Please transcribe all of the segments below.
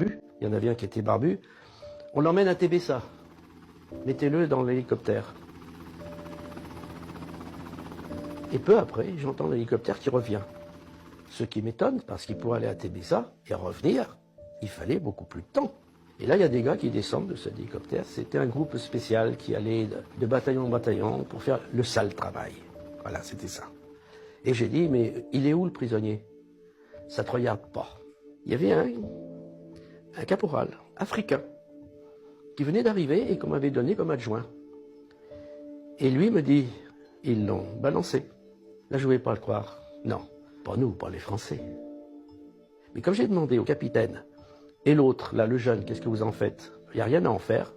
barbus. Il y en avait un qui était barbu. On l'emmène à Tébessa. Mettez-le dans l'hélicoptère. Et peu après, j'entends l'hélicoptère qui revient. Ce qui m'étonne, parce qu'il pourrait aller à Tébessa et revenir, il fallait beaucoup plus de temps. Et là, il y a des gars qui descendent de cet hélicoptère. C'était un groupe spécial qui allait de bataillon en bataillon pour faire le sale travail. Voilà, c'était ça. Et j'ai dit, mais il est où le prisonnier? Ça te regarde pas. Il y avait un caporal africain qui venait d'arriver et qu'on m'avait donné comme adjoint. Et lui me dit, ils l'ont balancé. Là, je ne voulais pas le croire. Non, pas nous, pas les Français. Mais comme j'ai demandé au capitaine, et l'autre, là, le jeune, qu'est-ce que vous en faites? Il n'y a rien à en faire.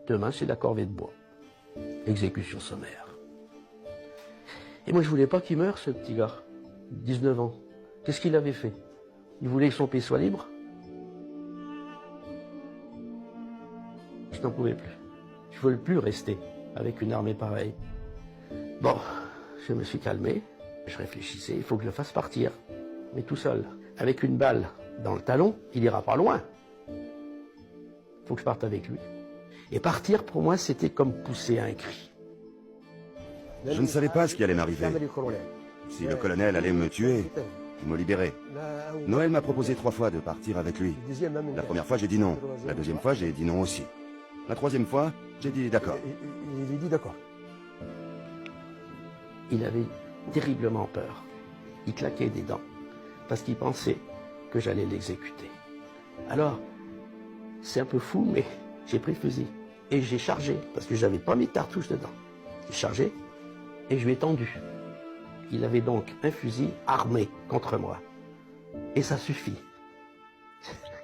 Demain, c'est la corvée de bois. Exécution sommaire. Et moi, je voulais pas qu'il meure, ce petit gars. 19 ans. Qu'est-ce qu'il avait fait? Il voulait que son pays soit libre? Je n'en pouvais plus. Je ne voulais plus rester avec une armée pareille. Bon, je me suis calmé. Je réfléchissais, il faut que je le fasse partir. Mais tout seul, avec une balle dans le talon, il ira pas loin. Il faut que je parte avec lui. Et partir, pour moi, c'était comme pousser un cri. Je ne savais pas ce qui allait m'arriver. Si le colonel allait me tuer ou me libérer. Noël m'a proposé 3 fois de partir avec lui. La première fois, j'ai dit non. La deuxième fois, j'ai dit non aussi. La troisième fois, j'ai dit d'accord. Il dit d'accord. Il avait terriblement peur. Il claquait des dents parce qu'il pensait que j'allais l'exécuter. Alors, c'est un peu fou, mais j'ai pris le fusil et j'ai chargé parce que j'avais pas mis de cartouche dedans. J'ai chargé et je lui ai tendu. Il avait donc un fusil armé contre moi. Et ça suffit.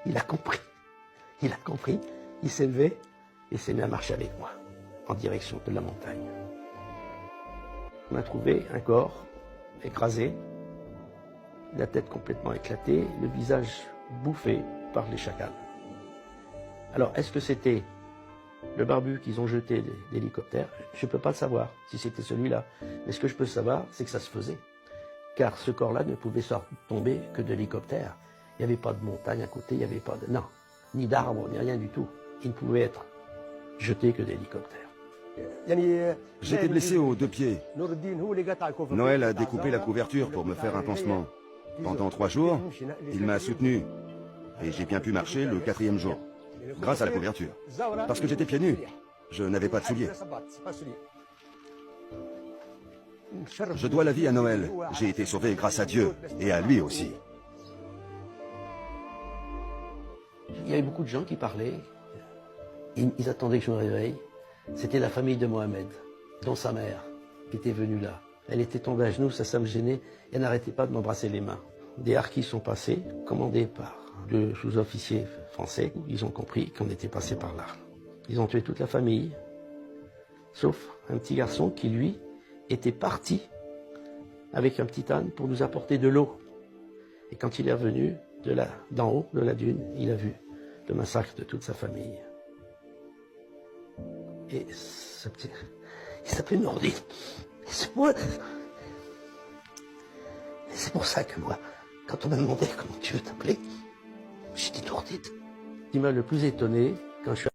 Il a compris. Il a compris. Il s'est levé et s'est mis à marcher avec moi en direction de la montagne. On a trouvé un corps écrasé, la tête complètement éclatée, le visage bouffé par les chacals. Alors, est-ce que c'était le barbu qu'ils ont jeté d'hélicoptère? Je ne peux pas le savoir, si c'était celui-là. Mais ce que je peux savoir, c'est que ça se faisait. Car ce corps-là ne pouvait tomber que de l'hélicoptère. Il n'y avait pas de montagne à côté, il n'y avait pas de... Non, ni d'arbres, ni rien du tout. Il ne pouvait être jeté que d'hélicoptère. J'étais blessé aux 2 pieds. Noël a découpé la couverture pour me faire un pansement. Pendant 3 jours, il m'a soutenu. Et j'ai bien pu marcher le 4e jour. Grâce à la couverture. Parce que j'étais pieds nus. Je n'avais pas de souliers. Je dois la vie à Noël. J'ai été sauvé grâce à Dieu. Et à lui aussi. Il y avait beaucoup de gens qui parlaient. Ils attendaient que je me réveille. C'était la famille de Mohamed, dont sa mère, qui était venue là. Elle était tombée à genoux, ça me gênait, et elle n'arrêtait pas de m'embrasser les mains. Des harkis sont passés, commandés par 2 sous-officiers français. Ils ont compris qu'on était passé par là. Ils ont tué toute la famille, sauf un petit garçon qui, lui, était parti avec un petit âne pour nous apporter de l'eau. Et quand il est revenu d'en haut de la dune, il a vu le massacre de toute sa famille. Et ce petit... Il s'appelait Nourdine. C'est moi. C'est pour ça que moi, quand on m'a demandé comment tu veux t'appeler, j'ai dit Nourdine. Ce qui m'a le plus étonné, quand je suis